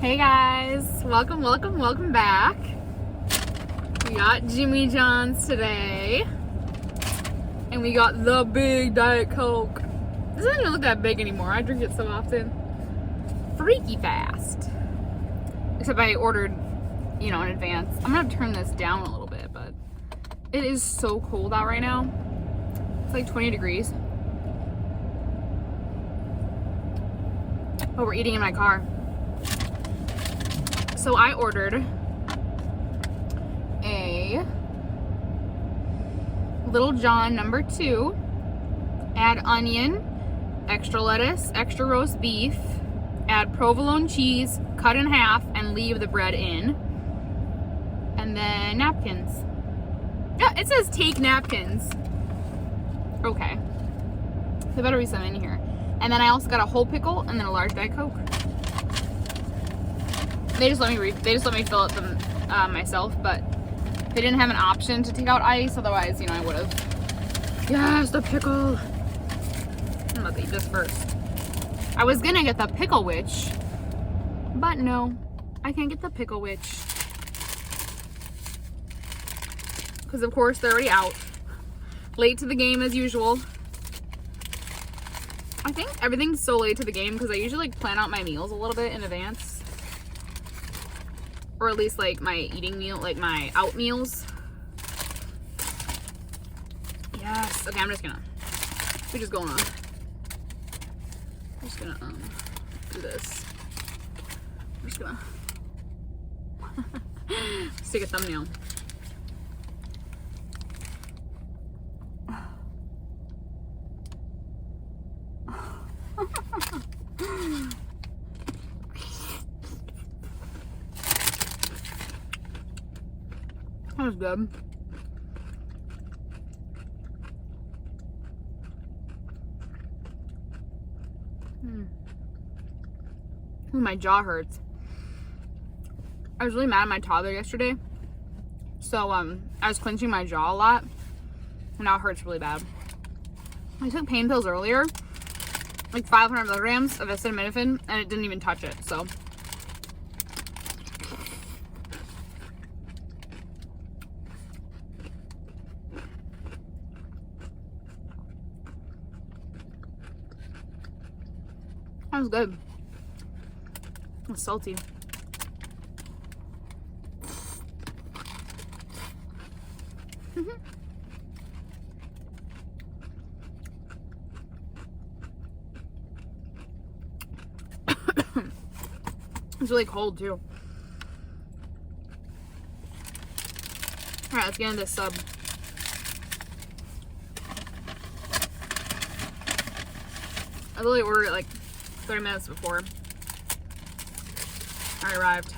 Hey guys, welcome back. We got Jimmy John's today. And we got the big Diet Coke. This doesn't even look that big anymore. I drink it so often. Freaky fast. Except I ordered, in advance. I'm gonna have to turn this down a little bit, but it is so cold out right now. It's like 20 degrees. Oh, we're eating in my car. So I ordered a Little John number 2, add onion, extra lettuce, extra roast beef, add provolone cheese, cut in half, and leave the bread in. And then napkins. Yeah, it says take napkins. Okay. There better be some in here. And then I also got a whole pickle and then a large Diet Coke. They just let me fill it them myself, but they didn't have an option to take out ice. Otherwise, I would have. Yes, the pickle. I'm about to eat this first. I was gonna get the Pickle Witch, but no, I can't get the Pickle Witch because, of course, they're already out. Late to the game as usual. I think everything's so late to the game because I usually plan out my meals a little bit in advance. Or at least my eating meal, my out meals. Yes. Okay, we're just going on. I'm just gonna do this. I'm just gonna stick a thumbnail. That was good. Ooh, my jaw hurts. I was really mad at my toddler yesterday. So, I was clenching my jaw a lot. And now it hurts really bad. I took pain pills earlier. 500 milligrams of acetaminophen. And it didn't even touch it, so. That was good. It's salty. It's really cold too. Alright, let's get into this sub. I literally ordered it 30 minutes before I arrived.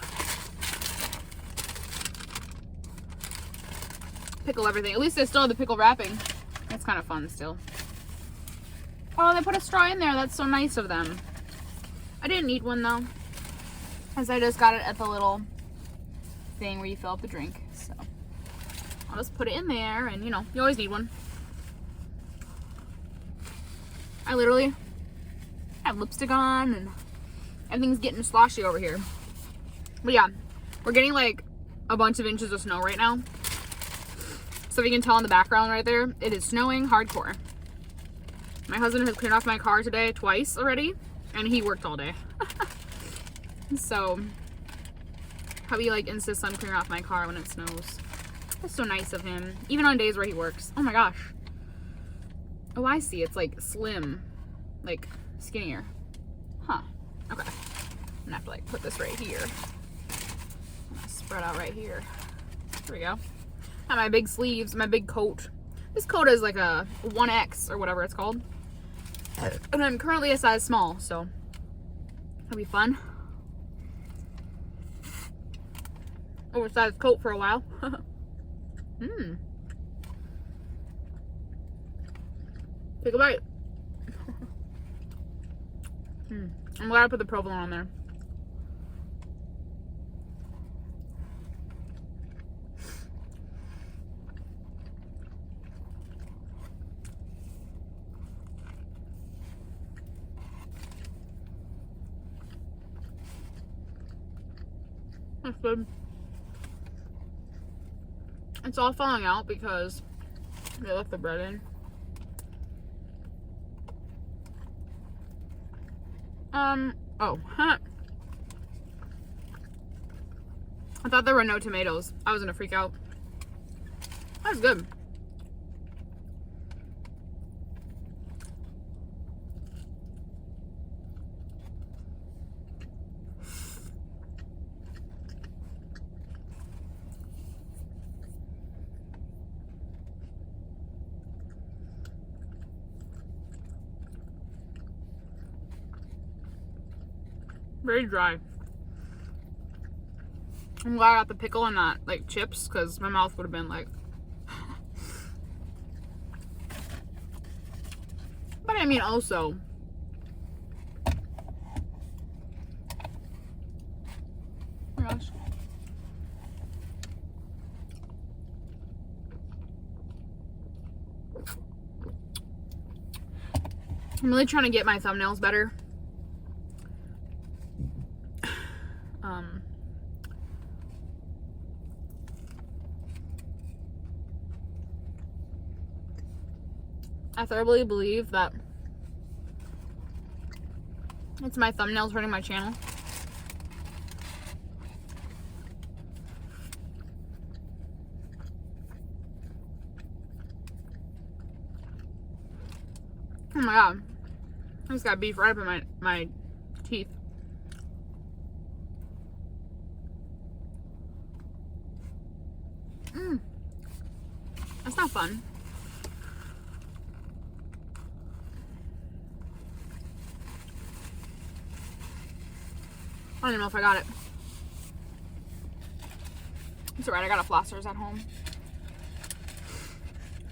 Pickle everything. At least they still have the pickle wrapping. That's kind of fun still. Oh, they put a straw in there. That's so nice of them. I didn't need one though, as I just got it at the little thing where you fill up the drink. So I'll just put it in there, and you always need one. I literally have lipstick on and everything's getting sloshy over here. But yeah, we're getting a bunch of inches of snow right now. So if you can tell in the background right there, it is snowing hardcore. My husband has cleaned off my car today twice already, and he worked all day. So hubby insists on clearing off my car when it snows. That's so nice of him, even on days where he works. Oh my gosh. Oh, I see. It's slim, skinnier. Huh. Okay. I'm gonna have to put this right here. Spread out right here. There we go. Got my big sleeves, my big coat. This coat is a 1X or whatever it's called. And I'm currently a size small, so it'll be fun. Oversized coat for a while. Take a bite. I'm glad I put the provolone on there. That's good. It's all falling out because they left the bread in. Oh, huh. I thought there were no tomatoes. I was gonna freak out. That's good. Very dry. I'm glad I got the pickle and not like chips because my mouth would have been like. But I mean, also. Oh my gosh. I'm really trying to get my thumbnails better. I thoroughly believe that it's my thumbnails hurting my channel. Oh my god. I just got beef right up in my teeth. That's not fun. I don't even know if I got it. It's alright, I got a flossers at home.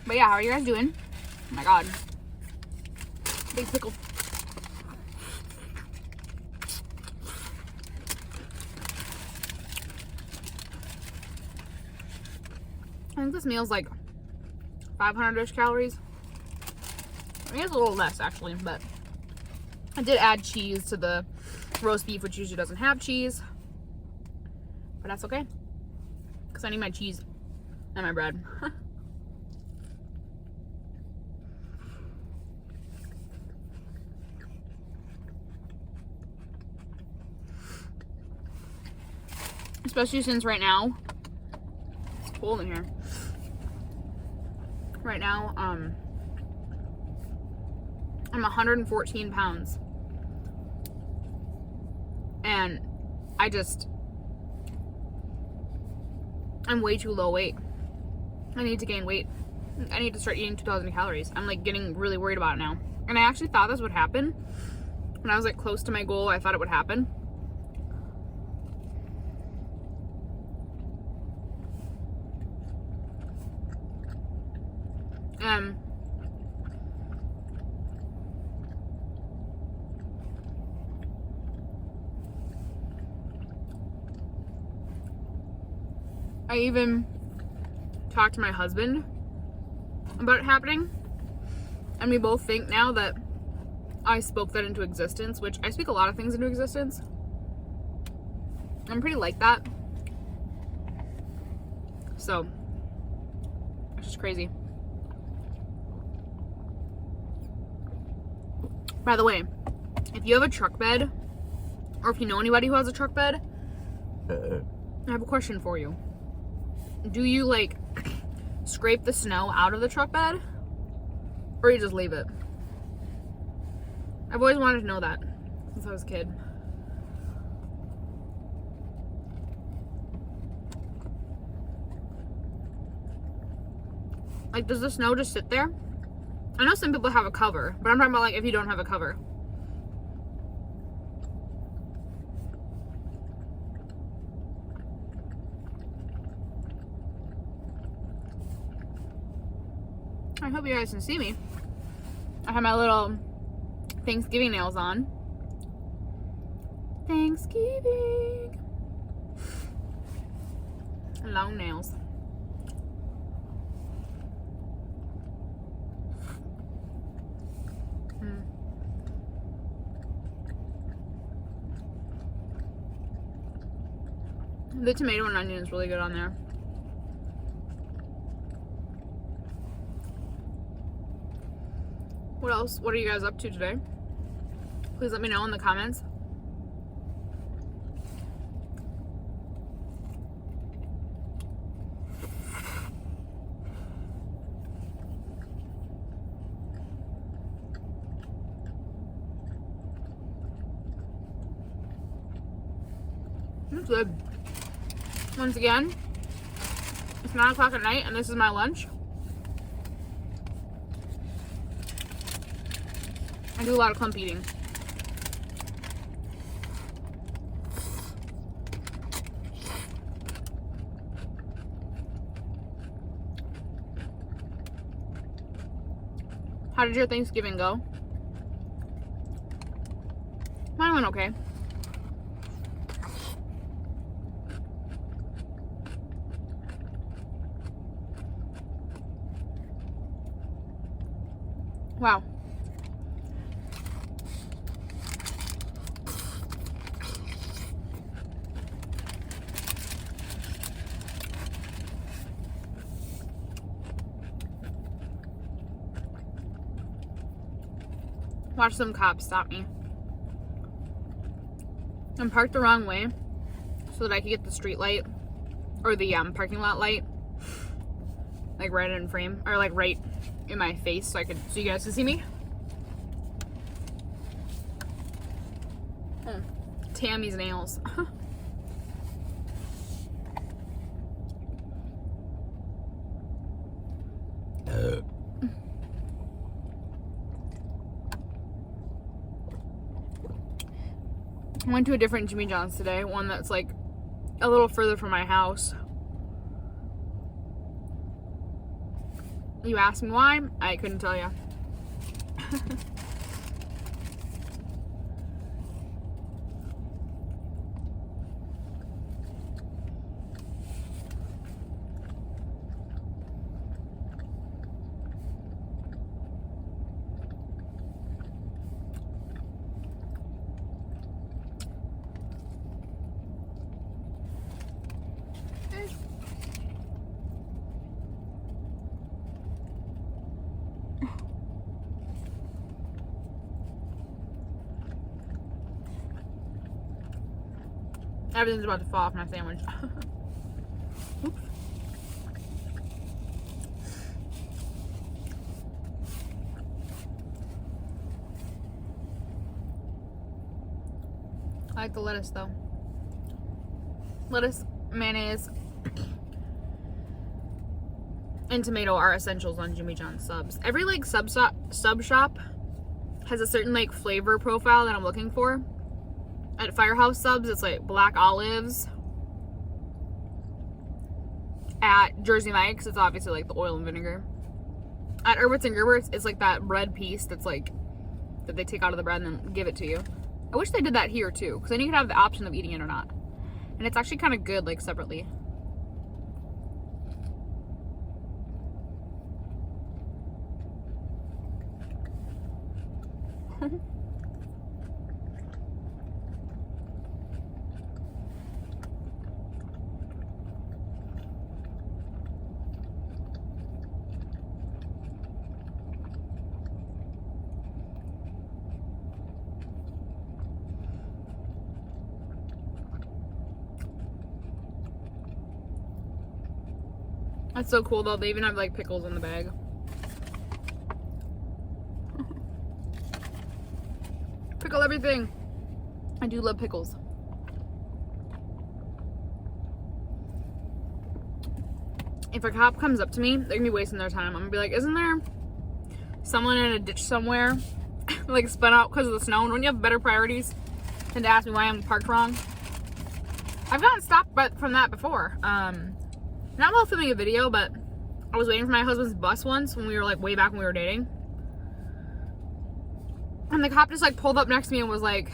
But yeah, how are you guys doing? Oh my god. Big pickle. I think this meal's like 500-ish calories. I mean, it's a little less actually, but I did add cheese to the roast beef, which usually doesn't have cheese. But that's okay. Because I need my cheese and my bread. Especially since right now, it's cold in here. Right now, I'm 114 pounds. And I'm way too low weight. I need to gain weight. I need to start eating 2,000 calories. I'm like getting really worried about it now. And I actually thought this would happen. When I was like close to my goal, I thought it would happen. I even talked to my husband about it happening, and we both think now that I spoke that into existence, which I speak a lot of things into existence. I'm pretty like that. So, it's just crazy. By the way, if you have a truck bed, or if you know anybody who has a truck bed, I have a question for you. Do you like scrape the snow out of the truck bed, or you just leave it? I've always wanted to know that since I was a kid. Like, does the snow just sit there? I know some people have a cover, but I'm talking about like if you don't have a cover. I hope you guys can see me. I have my little Thanksgiving nails on. Thanksgiving. Long nails. The tomato and onion is really good on there. What else? What are you guys up to today? Please let me know in the comments. It's good. Once again, it's 9 o'clock at night and this is my lunch. I do a lot of clump eating. How did your Thanksgiving go? Mine went okay. Wow. Watch some cops stop me. I'm parked the wrong way so that I could get the street light or the parking lot light like right in frame or like right in my face so you guys can see me. Oh, Tammy's nails. I went to a different Jimmy John's today, one that's like a little further from my house. You asked me why? I couldn't tell you. Everything's about to fall off my sandwich. Oops. I like the lettuce though. Lettuce, mayonnaise, and tomato are essentials on Jimmy John's subs. Every like sub shop has a certain like flavor profile that I'm looking for. At Firehouse Subs, it's like black olives. At Jersey Mike's, it's obviously like the oil and vinegar. At Herbert's and Gerbert's, it's like that bread piece that's like, that they take out of the bread and then give it to you. I wish they did that here too, because then you could have the option of eating it or not. And it's actually kind of good, like separately. That's so cool though. They even have like pickles in the bag. Pickle everything. I do love pickles. If a cop comes up to me, they're gonna be wasting their time. I'm gonna be like, isn't there someone in a ditch somewhere like spun out because of the snow? And when you have better priorities than to ask me why I'm parked wrong. I've gotten stopped from that before. Not while filming a video, but I was waiting for my husband's bus once when we were like way back when we were dating. And the cop just like pulled up next to me and was like,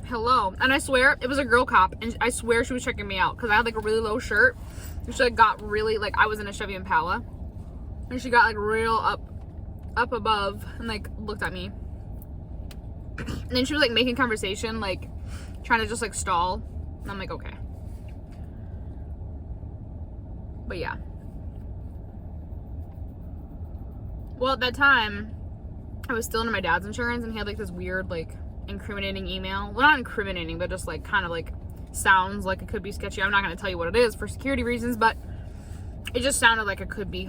hello. And I swear it was a girl cop, and I swear she was checking me out because I had like a really low shirt. And she like got really like, I was in a Chevy Impala, and she got like real up above and like looked at me. And then she was like making conversation, like trying to just like stall. And I'm like, okay. But yeah. Well, at that time, I was still under my dad's insurance, and he had like this weird, like, incriminating email. Well, not incriminating, but just like kind of like sounds like it could be sketchy. I'm not going to tell you what it is for security reasons, but it just sounded like it could be